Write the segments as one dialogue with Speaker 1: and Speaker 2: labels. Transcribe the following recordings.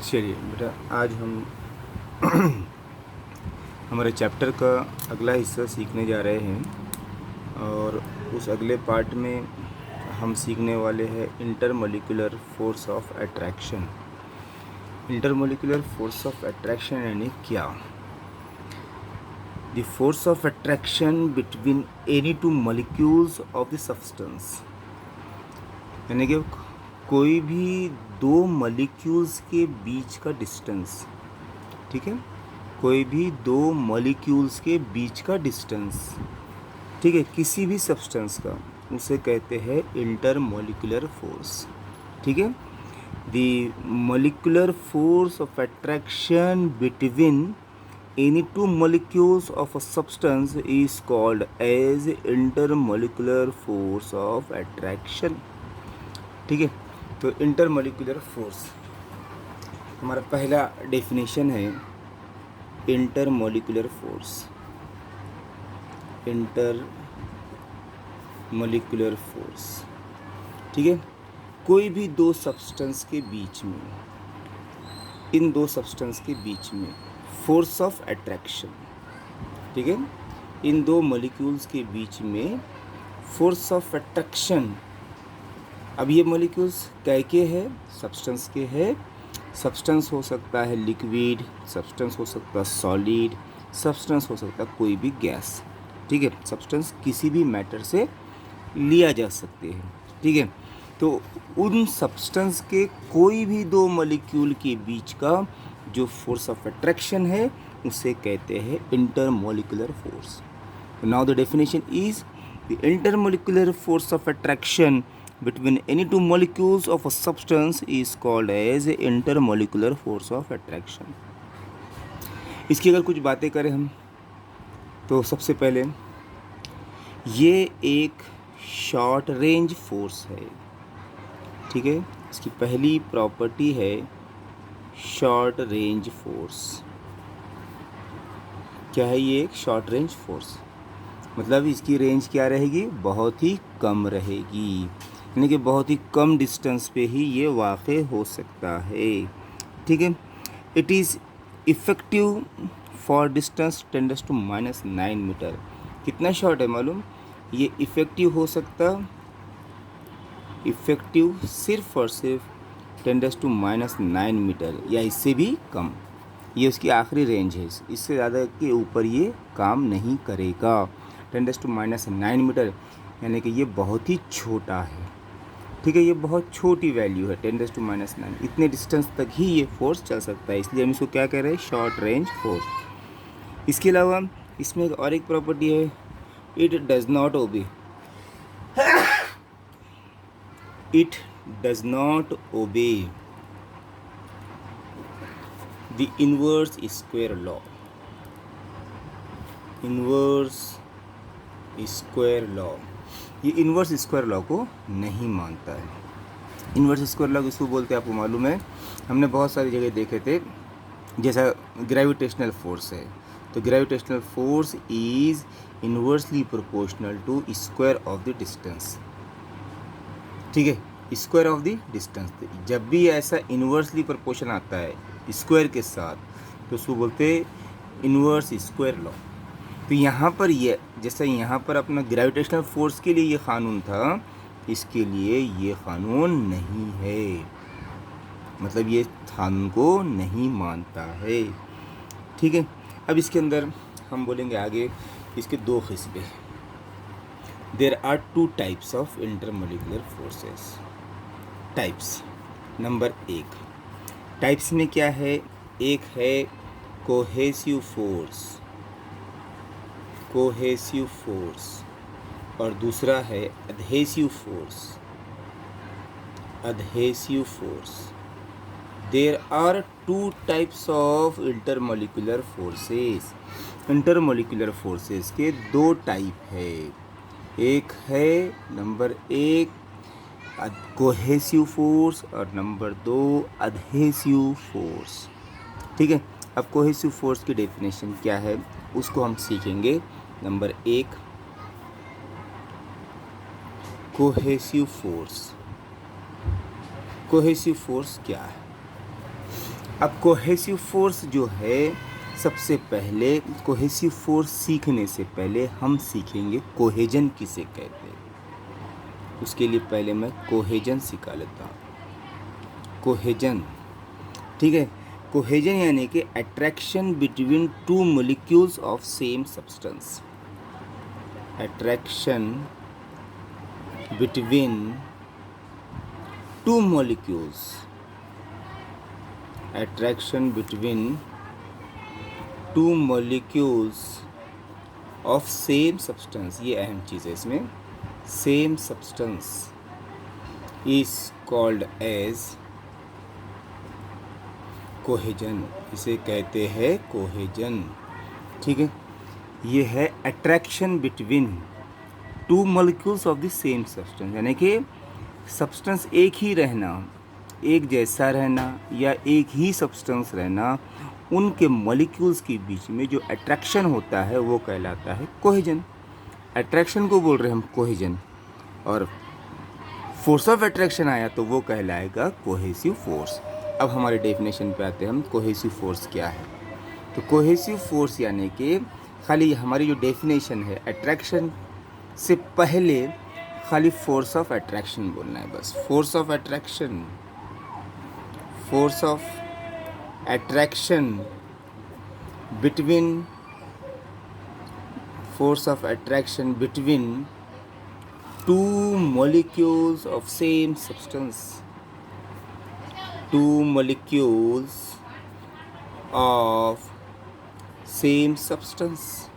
Speaker 1: चलिए बेटा, आज हम हमारे चैप्टर का अगला हिस्सा सीखने जा रहे हैं और उस अगले पार्ट में हम सीखने वाले हैं intermolecular force of attraction. Intermolecular force of attraction यानी क्या? The force of attraction between any two molecules of the substance, यानी कि कोई भी दो मॉलिक्यूल्स के बीच का डिस्टेंस। ठीक है, कोई भी दो मॉलिक्यूल्स के बीच का डिस्टेंस, ठीक है, किसी भी सब्सटेंस का, उसे कहते हैं इंटरमोलिकुलर फोर्स। ठीक है, the molecular force of attraction between any two molecules of a substance is called as intermolecular force of attraction। ठीक है, तो इंटरमोलिकुलर फोर्स हमारा पहला डेफिनेशन है। इंटरमोलिकुलर फोर्स, इंटरमोलिकुलर फोर्स, ठीक है, कोई भी दो सब्सटेंस के बीच में, इन दो सब्सटेंस के बीच में फोर्स ऑफ अट्रैक्शन, ठीक है, इन दो मॉलिक्यूल्स के बीच में फोर्स ऑफ अट्रैक्शन। अब ये मॉलिक्यूल्स क्या के है? सब्सटेंस के है। सब्सटेंस हो सकता है लिक्विड, सब्सटेंस हो सकता है सॉलिड, सब्सटेंस हो सकता है कोई भी गैस। ठीक है, सब्सटेंस किसी भी मैटर से लिया जा सकते हैं। ठीक है, तो उन सब्सटेंस के कोई भी दो मॉलिक्यूल के बीच का जो फोर्स ऑफ अट्रैक्शन है उसे कहते हैं intermolecular force. Now the definition is the intermolecular force of attraction between any two molecules of a substance is called as intermolecular force of attraction। इसकी अगर कुछ बातें करें हम, तो सबसे पहले ये एक शॉर्ट रेंज फोर्स है। ठीक है, इसकी पहली प्रॉपर्टी है शॉर्ट रेंज फोर्स। क्या है ये? एक शॉर्ट रेंज फोर्स, मतलब इसकी रेंज क्या रहेगी? बहुत ही कम रहेगी, यानी कि बहुत ही कम डिस्टेंस पे ही ये वाक़ हो सकता है। ठीक है, it is effective for distance 10⁻⁹ metre. कितना शॉर्ट है मालूम? ये इफ़ेक्टिव हो सकता, इफ़ेक्टिव सिर्फ और सिर्फ 10⁻⁹ मीटर या इससे भी कम। ये उसकी आखिरी रेंज है, इससे ज़्यादा के ऊपर ये काम नहीं करेगा। 10⁻⁹ मीटर यानी कि ये बहुत ही छोटा है। ठीक है, ये बहुत छोटी वैल्यू है 10⁻⁹। इतने डिस्टेंस तक ही ये फोर्स चल सकता है, इसलिए हम इसको क्या कह रहे हैं? Short range force. इसके अलावा इसमें और एक प्रॉपर्टी है, it does not obey, it does not obey the inverse square law. Inverse square law, ये इन्वर्स स्क्वायर लॉ को नहीं मानता है। इन्वर्स स्क्वायर लॉ किसको बोलते हैं आपको मालूम है? हमने बहुत सारी जगह देखे थे, जैसा ग्रेविटेशनल फोर्स है, तो gravitational force is inversely proportional to square of the distance. ठीक है, स्क्वायर ऑफ द डिस्टेंस। जब भी ऐसा इन्वर्सली प्रोपोर्शन आता है स्क्वायर के साथ, तो उसको बोलते हैं इन्वर्स स्क्वायर लॉ। तो यहाँ पर ये, जैसे यहाँ पर अपना ग्रेविटेशनल फोर्स के लिए ये क़ानून था, इसके लिए ये क़ानून नहीं है, मतलब ये क़ानून को नहीं मानता है। ठीक है, अब इसके अंदर हम बोलेंगे आगे, इसके दो क़िस्में। There are two types of intermolecular forces. Types, number 1, types में क्या है? एक है कोहेसिव फोर्स, कोहेसिव फोर्स, और दूसरा है adhesive force, adhesive force. There are two types of intermolecular forces. Intermolecular forces के दो टाइप है। एक है नंबर 1 कोहेसिव फोर्स और नंबर 2 अडहेसिव फोर्स। ठीक है, अब कोहेसिव फोर्स की डेफिनेशन क्या है उसको हम सीखेंगे। Number 1 cohesive force. Cohesive force क्या है? अब कोहेसिव फोर्स जो है, सबसे पहले कोहेसिव फोर्स सीखने से पहले हम सीखेंगे कोहेजन किसे कहते हैं। उसके लिए पहले मैं कोहेजन सिखा लेता हूँ। कोहेजन, ठीक है। कोहेजन यानी कि attraction between two molecules of same substance. Attraction between two molecules, attraction between two molecules of same substance, ये अहम चीज़ है इसमें, same substance is called as cohesion, इसे कहते हैं कोहेजन, ठीक है। ये है attraction between two molecules of the same substance, यानी कि सब्सटेंस एक ही रहना, एक जैसा रहना या एक ही सब्सटेंस रहना, उनके मॉलिक्यूल्स के बीच में जो अट्रैक्शन होता है वो कहलाता है कोहेजन। अट्रैक्शन को बोल रहे हैं हम कोहेजन, और फोर्स ऑफ अट्रैक्शन आया तो वो कहलाएगा कोहेसिव फोर्स। अब हमारे डेफिनेशन पे आते हैं हम, कोहेसिव फोर्स क्या है। तो कोहेसिव फोर्स यानी कि खाली हमारी जो डेफिनेशन है, अट्रैक्शन से पहले खाली फोर्स ऑफ अट्रैक्शन बोलना है बस। Force of attraction, force of attraction between, force of attraction between two molecules of same substance, two molecules of same substance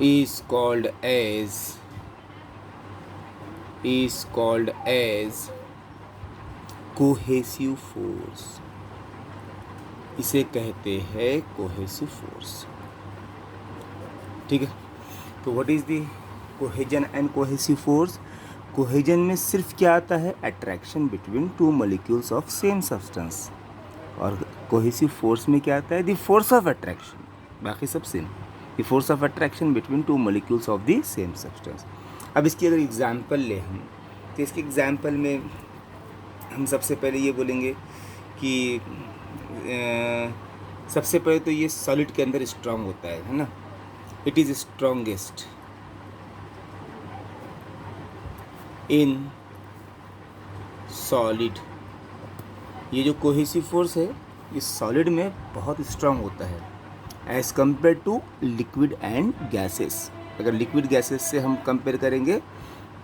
Speaker 1: is called as cohesive force, इसे कहते हैं कोहेसिव फोर्स, ठीक है। तो what is the cohesion and cohesive force. Cohesion में सिर्फ क्या आता है, attraction between two molecules of same substance, और कोहेसिव फोर्स में क्या आता है, द फोर्स ऑफ अट्रैक्शन, बाकी सब same, the force of attraction between two molecules of the same substance. अब इसकी अगर एग्जाम्पल ले हम, तो इसके एग्जाम्पल में हम सबसे पहले ये बोलेंगे कि सबसे पहले तो ये सॉलिड के अंदर स्ट्रांग होता है ना, it is strongest in solid. ये जो कोहेसिव फोर्स है ये सॉलिड में बहुत स्ट्रांग होता है as compare to liquid and gases. अगर लिक्विड गैसेस से हम कंपेयर करेंगे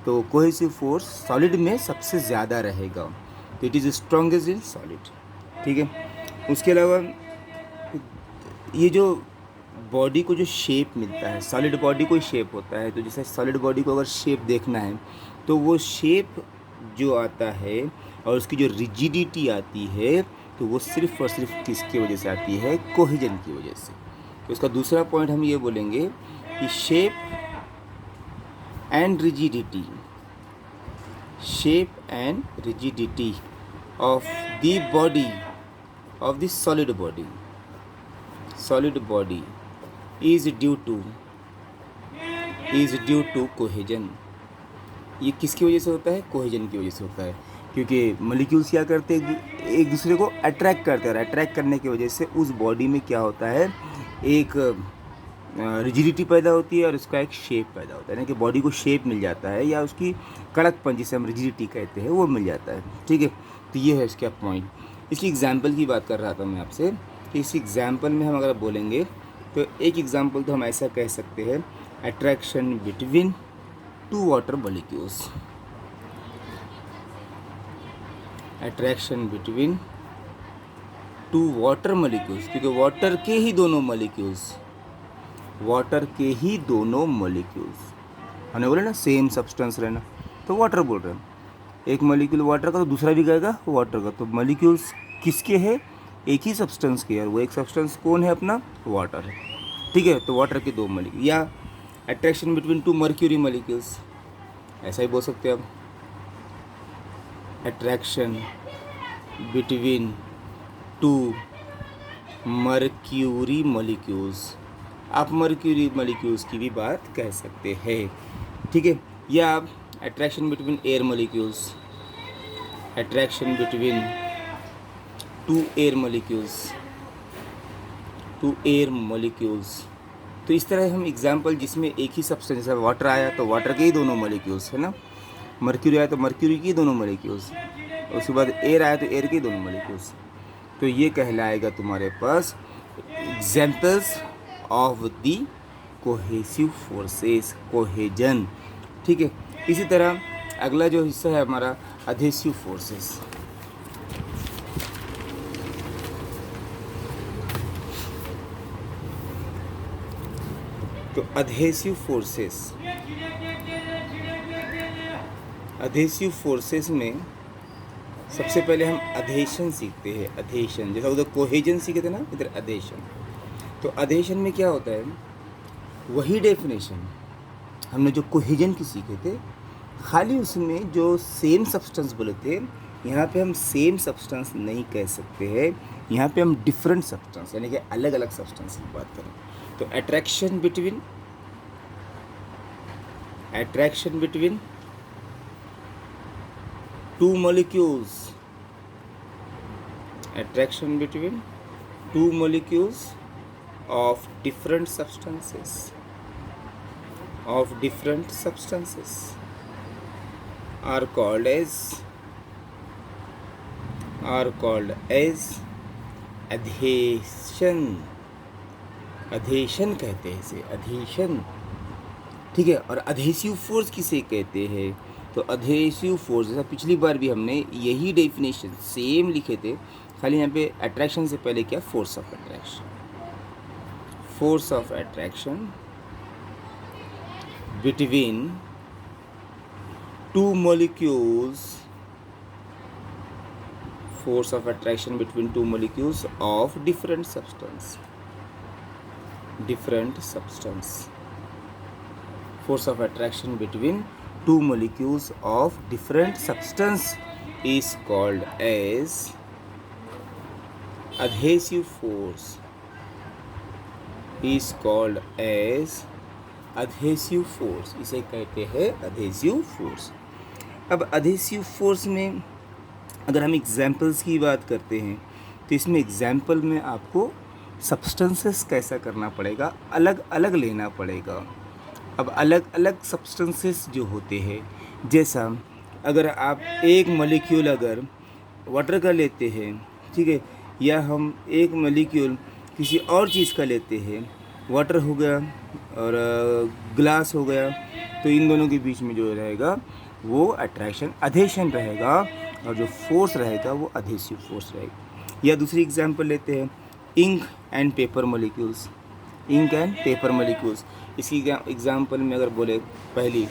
Speaker 1: तो कोहेसिव फोर्स सॉलिड में सबसे ज़्यादा रहेगा, तो it is strongest in solid, ठीक है। उसके अलावा ये जो बॉडी को जो शेप मिलता है, सॉलिड बॉडी को शेप होता है, तो जैसे सॉलिड बॉडी को अगर शेप देखना है तो वो शेप जो आता है और उसकी जो रिजिडिटी आती है, तो वो सिर्फ और सिर्फ किसकी वजह से आती है, कोहेजन की वजह से। तो इसका दूसरा पॉइंट हम ये बोलेंगे कि shape and rigidity, shape and rigidity of the body, of the solid body is due to cohesion। ये किसकी वजह से होता है, कोहेजन की वजह से होता है, क्योंकि मॉलिक्यूल्स क्या करते हैं, एक दूसरे को अट्रैक्ट करते हैं, और अट्रैक्ट करने की वजह से उस बॉडी में क्या होता है, एक रिजिडिटी पैदा होती है और उसका एक शेप पैदा होता है, यानी कि बॉडी को शेप मिल जाता है या उसकी कड़कपन जिसे हम रिजिडिटी कहते हैं वो मिल जाता है, ठीक है। तो ये है इसका पॉइंट। इसकी एग्जांपल की बात कर रहा था मैं आपसे कि इस एग्जांपल में हम अगर बोलेंगे तो एक एग्जांपल तो हम ऐसा कह सकते हैं, attraction between two water molecules, attraction between two water molecules, क्योंकि वाटर के ही दोनों मॉलिक्यूल्स हमने बोले ना सेम सब्सटेंस रहना, तो वाटर बोल रहे हैं। एक मॉलिक्यूल वाटर का तो दूसरा भी कहेगा वाटर का, तो मॉलिक्यूल्स किसके हैं, एक ही सब्सटेंस के, और वो एक सब्सटेंस कौन है, अपना वाटर है, ठीक है। तो वाटर के दो मॉलिक्यूल, या attraction between two mercury molecules, ऐसा ही बोल सकते हैं आप, attraction between two mercury molecules, आप मर्क्यूरी मॉलिक्यूल्स की भी बात कह सकते हैं, ठीक है। या आप attraction between air molecules, attraction between two air molecules. तो इस तरह हम एग्जाम्पल जिसमें एक ही सब्सटेंस, जैसे वाटर आया तो वाटर के ही दोनों मोलिक्यूल्स है ना, मर्क्यूरी आया तो मर्क्यूरी की दोनों मोलिक्यूल्स, उसके बाद एयर आया तो एयर के दोनों मोलिक्यूल्स। तो ये कहलाएगा तुम्हारे पास examples of the cohesive forces, cohesion. ठीक है, इसी तरह अगला जो हिस्सा है हमारा अधेसिव फोर्सेस। तो अधेसिव फोर्सेस में सबसे पहले हम अधेशन सीखते हैं। अधेशन, जैसा उधर कोहेजन सीखे थे ना, इधर अधेशन। तो अधेशन में क्या होता है, वही डेफिनेशन हमने जो कोहेजन की सीखे थे, खाली उसमें जो सेम सब्सटेंस बोले थे, यहाँ पे हम सेम सब्सटेंस नहीं कह सकते हैं, यहाँ पे हम डिफरेंट सब्सटेंस यानी कि अलग अलग सब्सटेंस की बात करें। तो attraction between two molecules of different substances are called as adhesion कहते हैं इसे, adhesion। ठीक है, और अधेसिव फोर्स किसे कहते हैं, तो अधेसिव फोर्स, जैसा पिछली बार भी हमने यही डेफिनेशन सेम लिखे थे, खाली यहाँ पे अट्रैक्शन से पहले क्या, force of attraction between two molecules of different substance। Force of attraction between two molecules of different substance is called as adhesive force। इसे कहते हैं adhesive force। अब adhesive force में अगर हम एग्जाम्पल्स की बात करते हैं, तो इसमें एग्जाम्पल में आपको सब्सटेंसेस कैसा करना पड़ेगा, अलग अलग लेना पड़ेगा। अब अलग अलग सब्सटेंसेस जो होते हैं, जैसा अगर आप एक मॉलिक्यूल अगर वाटर का लेते हैं, ठीक है, या हम एक मॉलिक्यूल किसी और चीज़ का लेते हैं, वाटर हो गया और ग्लास हो गया, तो इन दोनों के बीच में जो रहेगा वो अट्रैक्शन, अधेशन रहेगा, और जो फोर्स रहेगा वो अधेसिव फोर्स रहेगा। या दूसरी एग्जांपल लेते हैं, इंक एंड पेपर मॉलिक्यूल्स। इसकी एग्जांपल में अगर बोले, पहली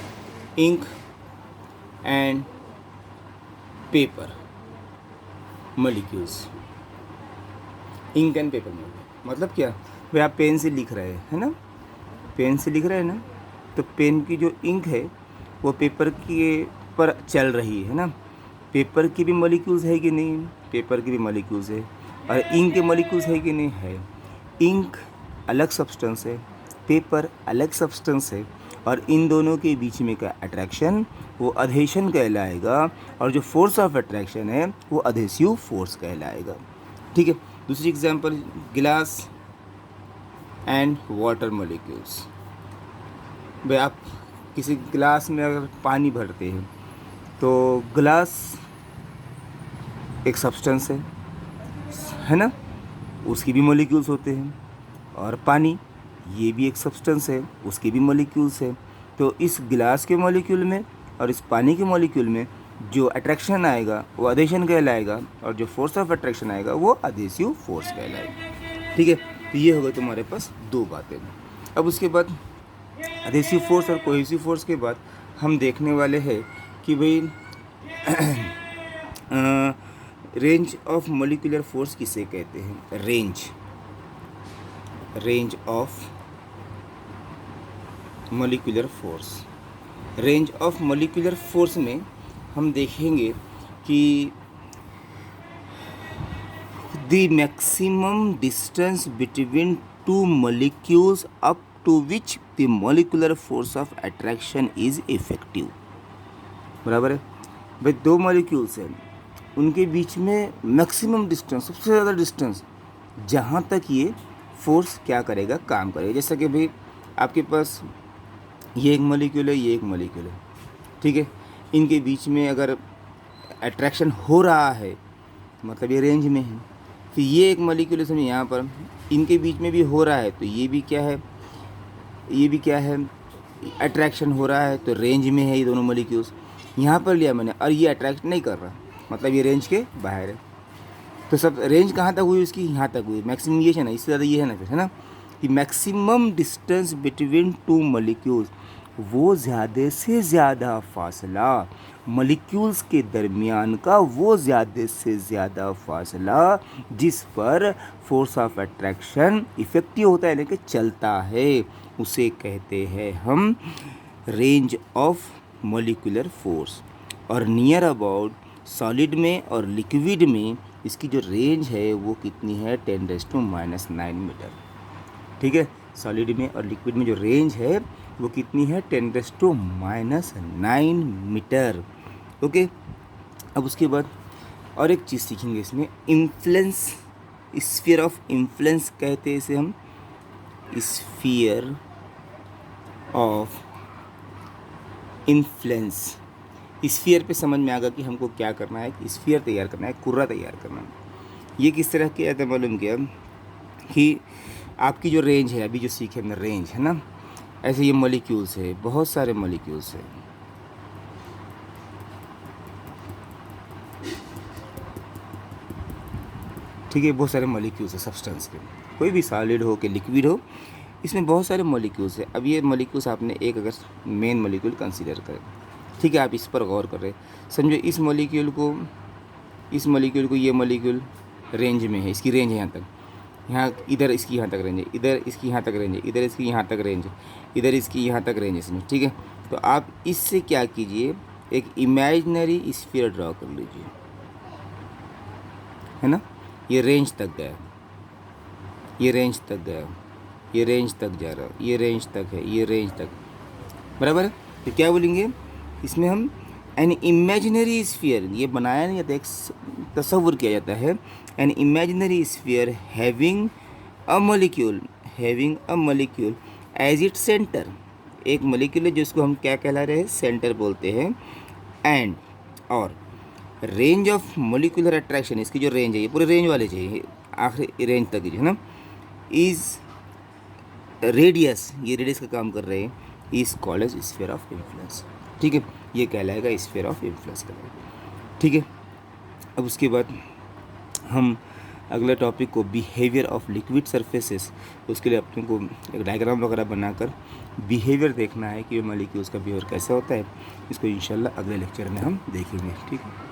Speaker 1: इंक एंड पेपर मॉलिक्यूल्स। मतलब क्या भाई, आप पेन से लिख रहे हैं, है ना, तो पेन की जो इंक है वो पेपर के पर चल रही है ना, पेपर की भी मॉलिक्यूल्स है कि नहीं, पेपर की भी मॉलिक्यूल्स है, और इंक के मॉलिक्यूल्स है कि नहीं है। इंक अलग सब्सटेंस है, पेपर अलग सब्सटेंस है, और इन दोनों के बीच में का अट्रैक्शन वो अधेशन कहलाएगा, और जो फोर्स ऑफ अट्रैक्शन है वो अधेसिव फोर्स कहलाएगा। ठीक है, दूसरी एग्जांपल, गिलास एंड वाटर मॉलिक्यूल्स। भाई आप किसी गिलास में अगर पानी भरते हैं, तो गिलास एक सब्सटेंस है ना, उसकी भी मॉलिक्यूल्स होते हैं, और पानी ये भी एक सब्सटेंस है, उसके भी मॉलिक्यूल्स है। तो इस गिलास के मॉलिक्यूल में और इस पानी के मॉलिक्यूल में जो अट्रैक्शन आएगा वो अधेशन कहलाएगा, और जो फोर्स ऑफ अट्रैक्शन आएगा वो अधेसिव फोर्स कहलाएगा। ठीक है, तो ये हो गए तुम्हारे पास दो बातें। अब उसके बाद अधेसिव फोर्स और कोहेसिव फोर्स के बाद हम देखने वाले हैं कि भाई रेंज ऑफ मॉलिक्यूलर फोर्स किसे कहते हैं। रेंज ऑफ मॉलिक्यूलर फोर्स में हम देखेंगे कि the maximum distance between two molecules up to which the molecular force of attraction is effective. बराबर है भाई, दो मॉलिक्यूल्स हैं, उनके बीच में मैक्सिमम डिस्टेंस, सबसे ज़्यादा डिस्टेंस जहाँ तक ये फोर्स क्या करेगा, काम करेगा। जैसा कि भाई आपके पास ये एक मॉलिक्यूल है, ये एक मॉलिक्यूल है, ठीक है। इनके बीच में अगर अट्रैक्शन हो रहा है मतलब ये रेंज में है। फिर ये एक मॉलिक्यूल है समझिए यहाँ पर, इनके बीच में भी हो रहा है तो ये भी क्या है, ये भी क्या है, अट्रैक्शन हो रहा है तो रेंज में है ये दोनों मॉलिक्यूल्स। यहाँ पर लिया मैंने और ये अट्रैक्ट नहीं कर रहा, मतलब ये रेंज के बाहर है। तो सब रेंज कहाँ तक हुई उसकी, यहाँ तक हुई। मैक्सिमम ये है ना, इससे ज़्यादा ये है ना, फिर है ना कि maximum distance between two molecules, वो ज़्यादा से ज़्यादा फासला मॉलिक्यूल्स के दरमियान का, वो ज़्यादा से ज़्यादा फासला जिस पर फोर्स ऑफ अट्रैक्शन इफेक्टिव होता है, यानी कि चलता है, उसे कहते हैं हम रेंज ऑफ मॉलिक्यूलर फोर्स। और नियर अबाउट सॉलिड में और लिक्विड में इसकी जो रेंज है वो कितनी है, 10⁻⁹ मीटर, ठीक है। सॉलिड में और लिक्विड में जो रेंज है वो कितनी है, 10⁻⁹ मीटर, ओके। अब उसके बाद और एक चीज़ सीखेंगे इसमें, इन्फ्लुएंस, स्फीयर ऑफ इन्फ्लुएंस कहते हैं इसे हम, स्फीयर ऑफ इन्फ्लुएंस। स्फीयर पे समझ में आ गया कि हमको क्या करना है, स्फीयर तैयार करना है, कुर्रा तैयार करना है। ये किस तरह किया जाता है मालूम किया कि आपकी जो रेंज है, अभी जो सीखे हमने रेंज है ना, ऐसे ये मॉलिक्यूल्स है, बहुत सारे मॉलिक्यूल्स है, ठीक है, बहुत सारे मॉलिक्यूल्स है सब्सटेंस के, कोई भी सॉलिड हो कि लिक्विड हो, इसमें बहुत सारे मॉलिक्यूल्स है। अब ये मॉलिक्यूल्स आपने एक अगर मेन मॉलिक्यूल कंसीडर करें, ठीक है, आप इस पर गौर कर रहे, समझो इस मॉलिक्यूल को ये मॉलिक्यूल रेंज में है, इसकी रेंज है यहाँ तक, यहाँ इधर इसकी यहाँ तक रेंज है, इधर इसकी यहाँ तक रेंज है, इधर इसकी यहाँ तक रेंज है, इधर इसकी यहाँ तक रेंज है इसमें, ठीक है। तो आप इससे क्या कीजिए, एक इमेजिनरी स्फीयर ड्रॉ कर लीजिए, है ना। ये रेंज तक गया, ये रेंज तक गया, ये रेंज तक जा रहा, ये रेंज तक है, ये रेंज तक, बराबर है। तो क्या बोलेंगे इसमें हम, एन इमेजिनरी स्फीयर, ये बनाया नहीं जाता, एक तस्वुर किया जाता है, an imaginary sphere having a molecule as it centre, एक मॉलिक्यूल है जिसको हम क्या कहला रहे हैं, सेंटर बोलते हैं, एंड और रेंज ऑफ मॉलिक्यूलर अट्रैक्शन, इसकी जो रेंज है, ये पूरे रेंज वाले चाहिए, आखिरी रेंज तक है ना, इज रेडियस, ये रेडियस का काम कर रहे हैं, is called as sphere of influence, ठीक है, ये कहलाएगा स्फीयर ऑफ इन्फ्लुएंस कहलाएगा, ठीक है। अब उसके बाद हम अगले टॉपिक को बिहेवियर ऑफ लिक्विड सरफेसेस, उसके लिए अपने को एक डायग्राम वगैरह बनाकर बिहेवियर देखना है कि ये मॉलिक्यूल्स का बिहेवियर कैसा होता है, इसको इंशाल्लाह अगले लेक्चर में हम देखेंगे, ठीक है।